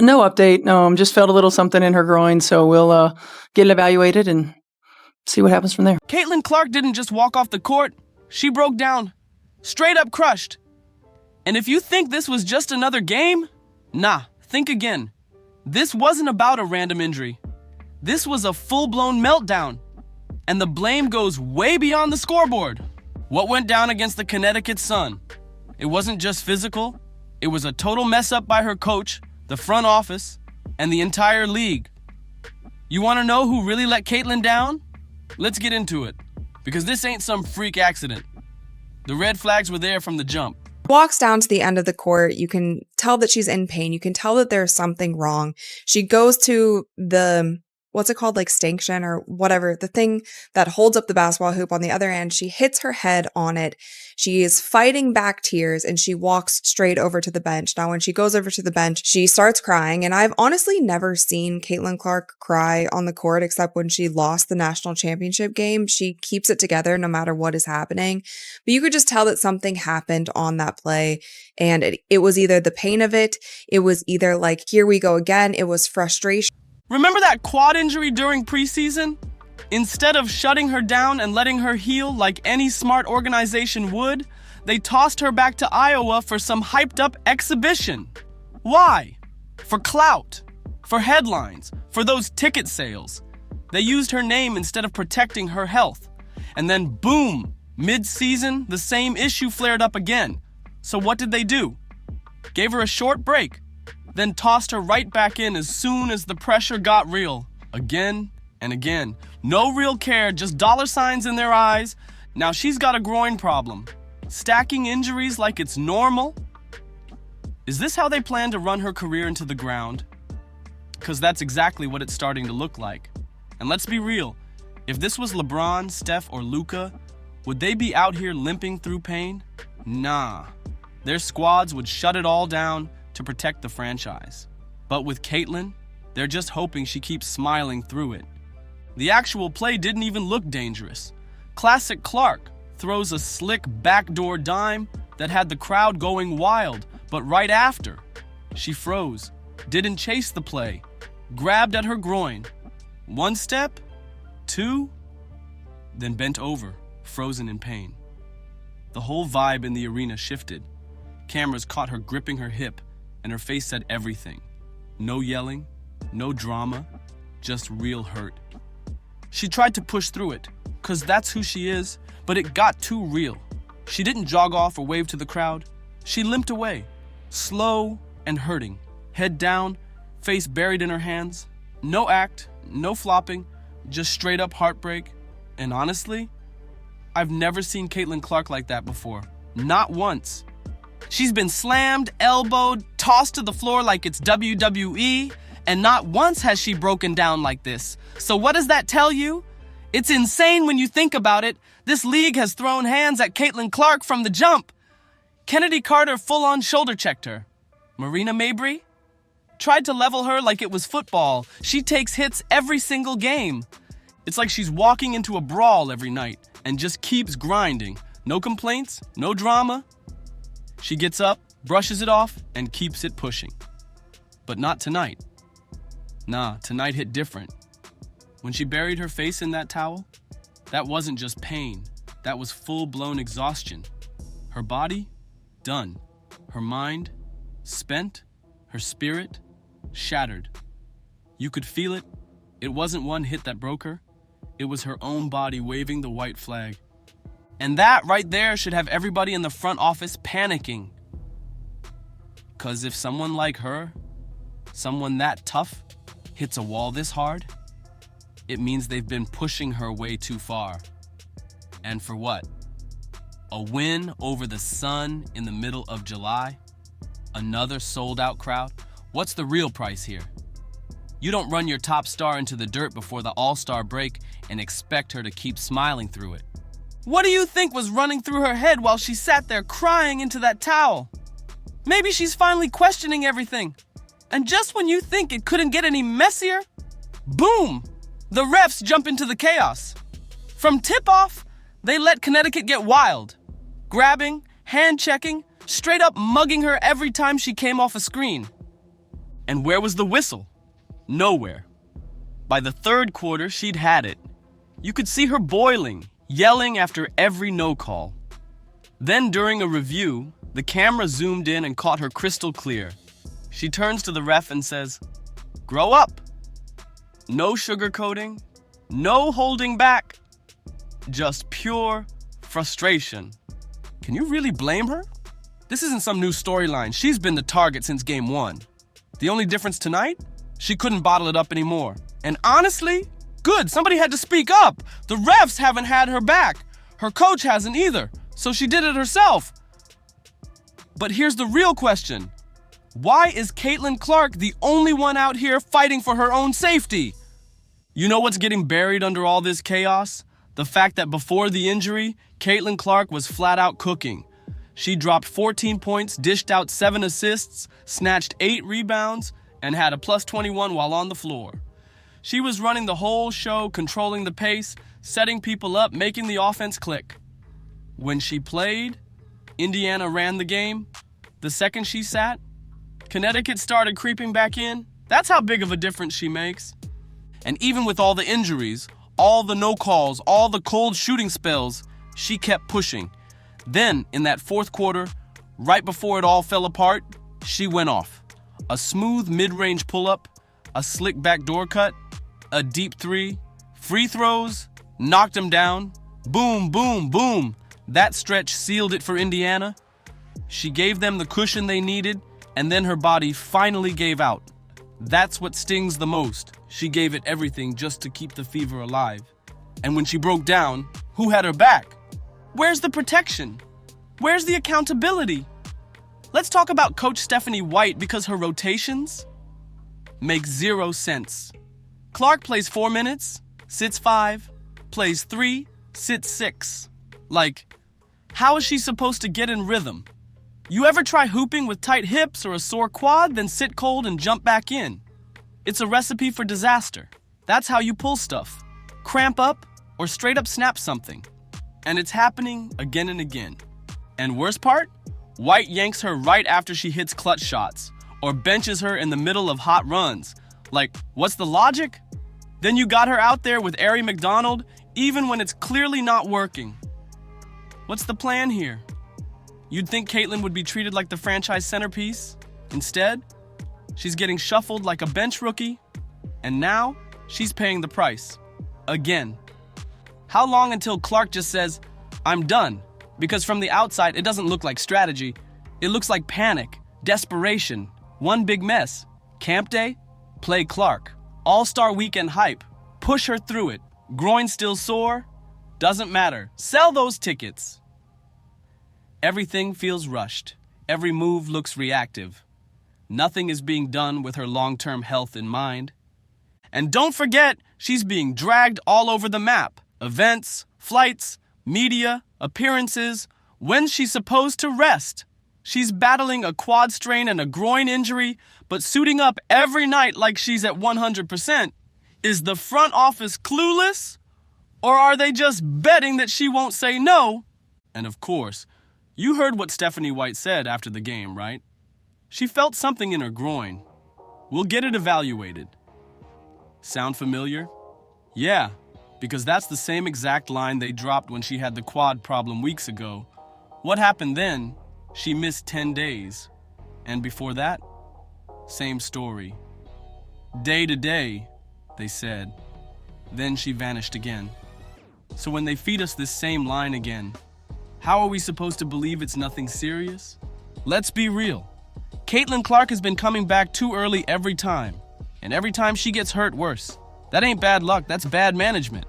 No update. Just felt a little something in her groin, so we'll get it evaluated and see what happens from there. Caitlin Clark didn't just walk off the court. She broke down. Straight up crushed. And if you think this was just another game, nah, think again. This wasn't about a random injury. This was a full-blown meltdown. And the blame goes way beyond the scoreboard. What went down against the Connecticut Sun? It wasn't just physical. It was a total mess up by her coach, the front office, and the entire league. You want to know who really let Caitlin down? Let's get into it, because this ain't some freak accident. The red flags were there from the jump. Walks down to the end of the court. You can tell that she's in pain. You can tell that there's something wrong. She goes to the, what's it called? Like stanchion or whatever, the thing that holds up the basketball hoop on the other end. She hits her head on it. She is fighting back tears and she walks straight over to the bench. Now, when she goes over to the bench, she starts crying. And I've honestly never seen Caitlin Clark cry on the court except when she lost the national championship game. She keeps it together no matter what is happening. But you could just tell that something happened on that play. And it was either the pain of it. It was either like, here we go again. It was frustration. Remember that quad injury during preseason? Instead of shutting her down and letting her heal like any smart organization would, they tossed her back to Iowa for some hyped-up exhibition. Why? For clout, for headlines, for those ticket sales. They used her name instead of protecting her health. And then boom, mid-season, the same issue flared up again. So what did they do? Gave her a short break, then tossed her right back in as soon as the pressure got real. Again and again. No real care, just dollar signs in their eyes. Now she's got a groin problem. Stacking injuries like it's normal. Is this how they plan to run her career into the ground? Because that's exactly what it's starting to look like. And let's be real, if this was LeBron, Steph, or Luka, would they be out here limping through pain? Nah. Their squads would shut it all down to protect the franchise. But with Caitlin, they're just hoping she keeps smiling through it. The actual play didn't even look dangerous. Classic Clark throws a slick backdoor dime that had the crowd going wild, but right after, she froze, didn't chase the play, grabbed at her groin. One step, two, then bent over, frozen in pain. The whole vibe in the arena shifted. Cameras caught her gripping her hip, and her face said everything. No yelling, no drama, just real hurt. She tried to push through it, 'cause that's who she is, but it got too real. She didn't jog off or wave to the crowd. She limped away, slow and hurting, head down, face buried in her hands. No act, no flopping, just straight up heartbreak. And honestly, I've never seen Caitlin Clark like that before. Not once. She's been slammed, elbowed, tossed to the floor like it's WWE, and not once has she broken down like this. So what does that tell you? It's insane when you think about it. This league has thrown hands at Caitlin Clark from the jump. Kennedy Carter full-on shoulder-checked her. Marina Mabrey tried to level her like it was football. She takes hits every single game. It's like she's walking into a brawl every night and just keeps grinding. No complaints, no drama. She gets up, brushes it off, and keeps it pushing. But not tonight. Nah, tonight hit different. When she buried her face in that towel, that wasn't just pain. That was full-blown exhaustion. Her body, done. Her mind, spent. Her spirit, shattered. You could feel it. It wasn't one hit that broke her. It was her own body waving the white flag. And that right there should have everybody in the front office panicking. 'Cause if someone like her, someone that tough, hits a wall this hard, it means they've been pushing her way too far. And for what? A win over the Sun in the middle of July? Another sold-out crowd? What's the real price here? You don't run your top star into the dirt before the All-Star break and expect her to keep smiling through it. What do you think was running through her head while she sat there crying into that towel? Maybe she's finally questioning everything. And just when you think it couldn't get any messier, boom! The refs jump into the chaos. From tip-off, they let Connecticut get wild. Grabbing, hand-checking, straight up mugging her every time she came off a screen. And where was the whistle? Nowhere. By the third quarter, she'd had it. You could see her boiling, yelling after every no call. Then during a review, the camera zoomed in and caught her crystal clear. She turns to the ref and says, "Grow up." No sugarcoating, no holding back, just pure frustration. Can you really blame her? This isn't some new storyline. She's been the target since game 1. The only difference tonight? She couldn't bottle it up anymore. And honestly, good, somebody had to speak up. The refs haven't had her back. Her coach hasn't either, so she did it herself. But here's the real question. Why is Caitlin Clark the only one out here fighting for her own safety? You know what's getting buried under all this chaos? The fact that before the injury, Caitlin Clark was flat out cooking. She dropped 14 points, dished out 7 assists, snatched 8 rebounds, and had a plus 21 while on the floor. She was running the whole show, controlling the pace, setting people up, making the offense click. When she played, Indiana ran the game. The second she sat, Connecticut started creeping back in. That's how big of a difference she makes. And even with all the injuries, all the no calls, all the cold shooting spells, she kept pushing. Then, in that fourth quarter, right before it all fell apart, she went off. A smooth mid-range pull-up, a slick backdoor cut, a deep three, free throws, knocked them down. Boom, boom, boom. That stretch sealed it for Indiana. She gave them the cushion they needed, and then her body finally gave out. That's what stings the most. She gave it everything just to keep the fever alive. And when she broke down, who had her back? Where's the protection? Where's the accountability? Let's talk about Coach Stephanie White because her rotations make 0 sense. Clark plays 4 minutes, sits 5, plays 3, sits 6. Like, how is she supposed to get in rhythm? You ever try hooping with tight hips or a sore quad, then sit cold and jump back in? It's a recipe for disaster. That's how you pull stuff. Cramp up or straight up snap something. And it's happening again and again. And worst part? White yanks her right after she hits clutch shots or benches her in the middle of hot runs. Like, what's the logic? Then you got her out there with Ari McDonald even when it's clearly not working. What's the plan here? You'd think Caitlin would be treated like the franchise centerpiece. Instead, she's getting shuffled like a bench rookie, and now she's paying the price. Again. How long until Clark just says, "I'm done"? Because from the outside, it doesn't look like strategy. It looks like panic, desperation, one big mess. Camp day? Play Clark. All-Star Weekend hype. Push her through it. Groin still sore? Doesn't matter. Sell those tickets. Everything feels rushed. Every move looks reactive. Nothing is being done with her long-term health in mind. And don't forget, she's being dragged all over the map. Events, flights, media, appearances. When's she supposed to rest? She's battling a quad strain and a groin injury, but suiting up every night like she's at 100%. Is the front office clueless? Or are they just betting that she won't say no? And of course, you heard what Stephanie White said after the game, right? She felt something in her groin. We'll get it evaluated. Sound familiar? Yeah, because that's the same exact line they dropped when she had the quad problem weeks ago. What happened then? She missed 10 days. And before that, same story. Day to day, they said. Then she vanished again. So when they feed us this same line again, how are we supposed to believe it's nothing serious? Let's be real. Caitlin Clark has been coming back too early every time. And every time she gets hurt, worse. That ain't bad luck, that's bad management.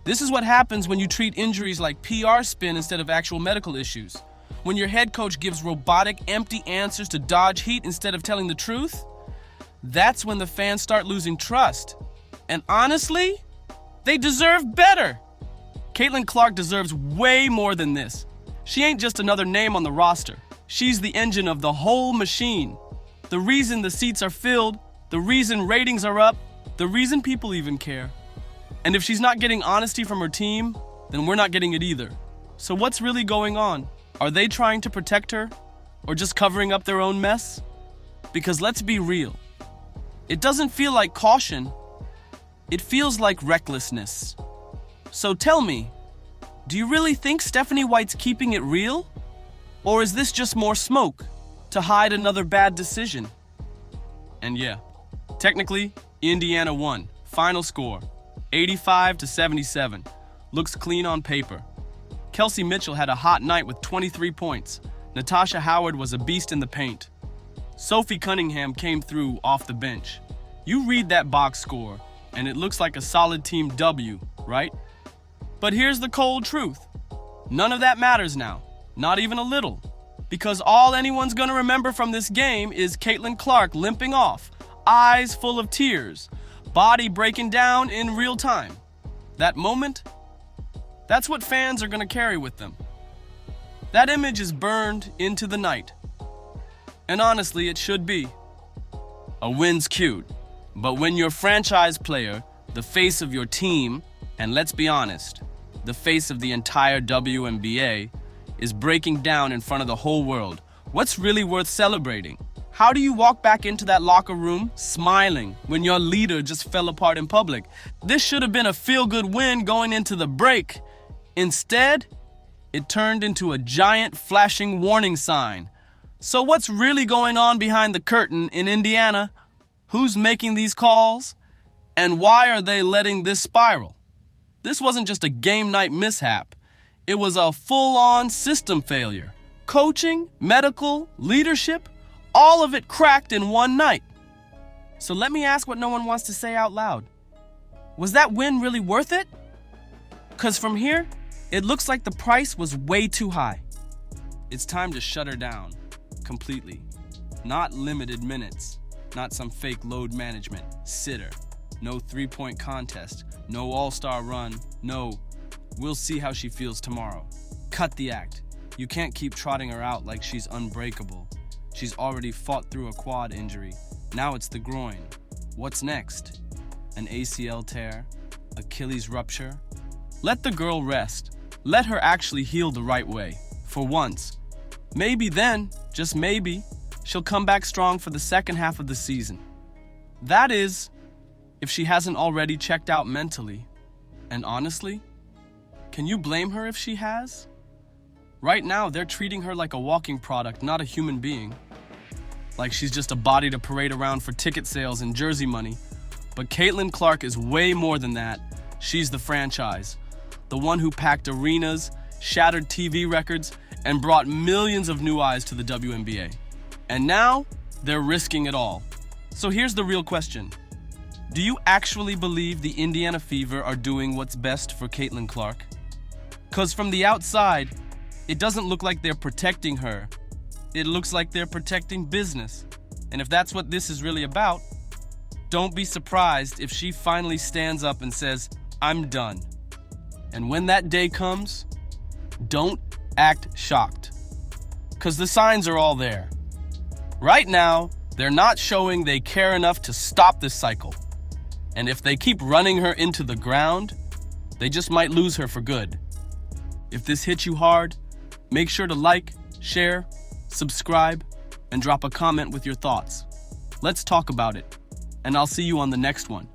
This is what happens when you treat injuries like PR spin instead of actual medical issues. When your head coach gives robotic, empty answers to dodge heat instead of telling the truth. That's when the fans start losing trust. And honestly, they deserve better. Caitlin Clark deserves way more than this. She ain't just another name on the roster. She's the engine of the whole machine. The reason the seats are filled, the reason ratings are up, the reason people even care. And if she's not getting honesty from her team, then we're not getting it either. So what's really going on? Are they trying to protect her? Or just covering up their own mess? Because let's be real. It doesn't feel like caution. It feels like recklessness. So tell me, do you really think Stephanie White's keeping it real? Or is this just more smoke to hide another bad decision? And yeah, technically, Indiana won. Final score, 85-77. Looks clean on paper. Kelsey Mitchell had a hot night with 23 points. Natasha Howard was a beast in the paint. Sophie Cunningham came through off the bench. You read that box score, and it looks like a solid team W, right? But here's the cold truth. None of that matters now, not even a little. Because all anyone's gonna remember from this game is Caitlin Clark limping off, eyes full of tears, body breaking down in real time. That moment, that's what fans are gonna carry with them. That image is burned into the night. And honestly, it should be. A win's cute, but when your franchise player, the face of your team, and let's be honest, the face of the entire WNBA, is breaking down in front of the whole world, what's really worth celebrating? How do you walk back into that locker room smiling when your leader just fell apart in public? This should have been a feel-good win going into the break. Instead, it turned into a giant flashing warning sign. So what's really going on behind the curtain in Indiana? Who's making these calls? And why are they letting this spiral? This wasn't just a game night mishap. It was a full-on system failure. Coaching, medical, leadership, all of it cracked in one night. So let me ask what no one wants to say out loud. Was that win really worth it? Because from here, it looks like the price was way too high. It's time to shut her down. Completely. Not limited minutes, not some fake load management, sitter, no three-point contest, no all-star run, no, we'll see how she feels tomorrow. Cut the act. You can't keep trotting her out like she's unbreakable. She's already fought through a quad injury. Now it's the groin. What's next? An ACL tear? Achilles rupture? Let the girl rest. Let her actually heal the right way. For once. Maybe then, just maybe, she'll come back strong for the second half of the season. That is, if she hasn't already checked out mentally. And honestly, can you blame her if she has? Right now, they're treating her like a walking product, not a human being. Like she's just a body to parade around for ticket sales and jersey money. But Caitlin Clark is way more than that. She's the franchise. The one who packed arenas, shattered TV records, and brought millions of new eyes to the WNBA. And now, they're risking it all. So here's the real question. Do you actually believe the Indiana Fever are doing what's best for Caitlin Clark? Because from the outside, it doesn't look like they're protecting her. It looks like they're protecting business. And if that's what this is really about, don't be surprised if she finally stands up and says, I'm done. And when that day comes, don't act shocked. Because the signs are all there. Right now, they're not showing they care enough to stop this cycle. And if they keep running her into the ground, they just might lose her for good. If this hit you hard, make sure to like, share, subscribe, and drop a comment with your thoughts. Let's talk about it, and I'll see you on the next one.